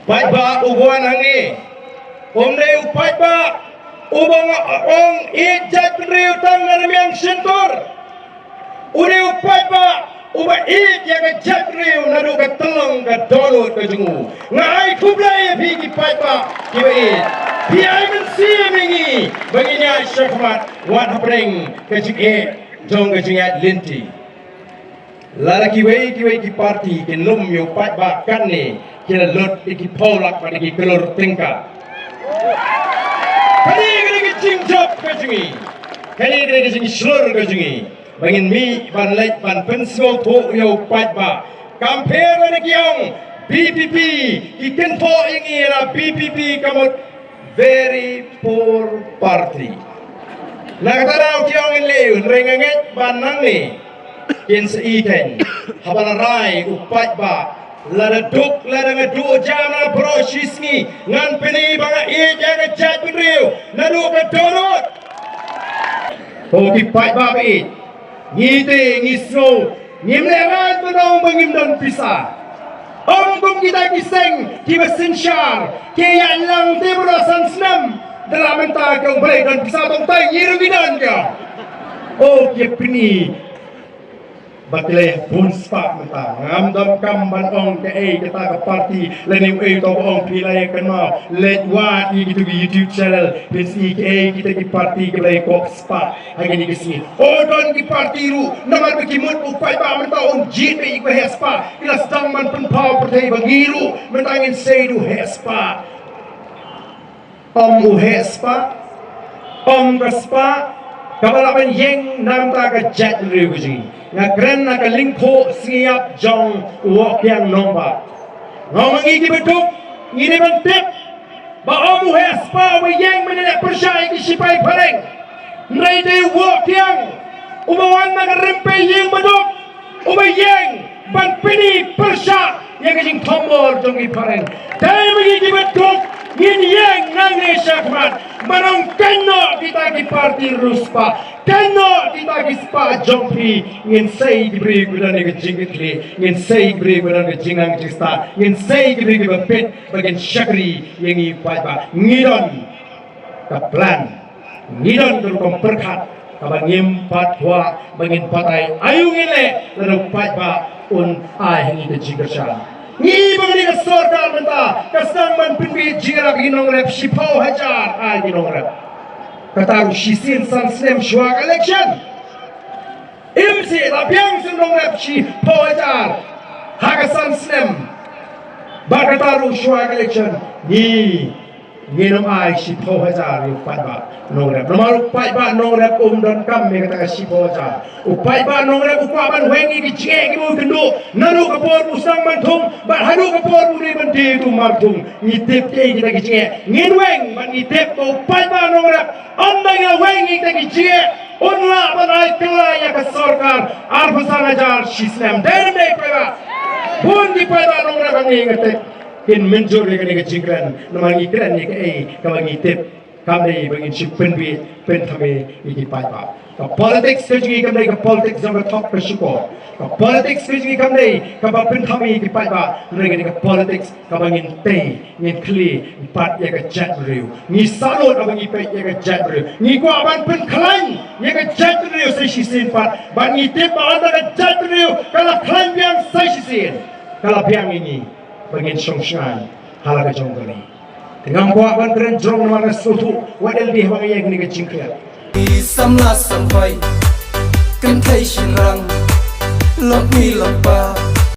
Pai ba ubuan hangi. Umre upai ba ubang ong ijat riu tang narmiang sentor. Ure upai ba uba ijat jat riu naru ka telong ka donut ka jungu. Ngai kublai bigi pai ba kiba Piai mensimingi baginya syakmat wan hapring ka jige jong ka jingat linti. Lara kiwei ki parti kin lum yo pai ba kan ni kira lot iki polak pada iki kelor tingka. Kani gini jing job kajungi, kani gini jing slur kajungi. Bangin mi ban lek ban pensgo to yo pai ba. Compare wana kiyong BPP ikin po ingi na BPP kamot very poor party. Nakataraw kiyong inleun renganget ban nang ni kin sa iken habalaray upai ba. Lada duk lada ngadu jam na proses ni ngan peni banga jaga jat penriu nadu ka donut hoki pai ba bi ngite ngisro ngimlewan benong bangim don pisa ong kita kiseng kibasin syar kaya lang tibrosan senam dalam mentah kong boleh don pisa tong tay ngirugidan ka hoki peni Batleh pun spak mentang ngam dom kam ban ong ke kita ke parti leni to ong pilai kenal let wat ni gitu YouTube channel besi ke kita di parti ke lay kok spak hari ni kesini odon di parti ru namar bekimut upai ba mentang ong jit be ikwe hespa ila sedang man penpau pertai bangiru mentangin seidu hespa ong hespa ong gespa kabalaban yeng nam ta ka jet riu ji nga kren na ka lingko siap jong wok yang nomba ngomangi ki betuk ngini ban tip ba omu hespa we yeng menene persyai ki sipai pareng nrai de wok yang umawan na ka rempe yeng beduk umay yeng ban pini persya yang jing tombol jong ki pareng dai bagi ki betuk ngin yeng nang ne syakmat manong kano kita ki parti ruspa kano kita ki spa jompi ngin sei diberi gudan ke jingitli ngin sei diberi gudan ke jingang cista ngin sei diberi ke bepit bagian syakri yang i paiba ngidon ka plan ngidon berkom perkat kabang ngim patwa bangin patai ayu ngile lalu paiba un ai ngi ke jingersan ni bangni ka sorkar menta kasang man pinpi jira ginong rep sipau hajar ai ginong rep kataru shisin san slem shuak election imsi lapiang sunong rep sipau hajar hagasan slem bakataru shuak election ni nginom ai sipau hajar yu patba nong rep nomar patba nong rep don kam me kata sipau hajar upaiba nong rep upaban wengi ki jeng ki mo kendo naru kapor usang mantung ba haru kapor uri bandi tu martung ngitip ke kita ki jeng ngin weng ban ngitip ko upaiba nong rep ondang ya wengi kita ki jeng unla banai kelai ya ka sarkar arbasan hajar sislam derme paiba bun di paiba nong rep ngi ngate kin menjur le ka jingran namangi kran ni ke ka ngitip kami bangin si penbi pentame iki paiba ka politics kejui kami ka politics jang top bersyukur ka politics kejui kami ka pentame iki paiba ngene ka politics ka bangin te ngin kli pat ya ka jet riu ni salot abangi pe ya ka jet riu ni ko aban pen klan ya ka jet riu sai sin pat ban ni te ba anda ka jet riu kala klan biang sai sin kala biang ini bangin songshan hala ka jonggani dengan kuat bantren jong nama suatu wadel di bang yang ni kecingklat samla sampai kan thai shin rang lok mi lok ba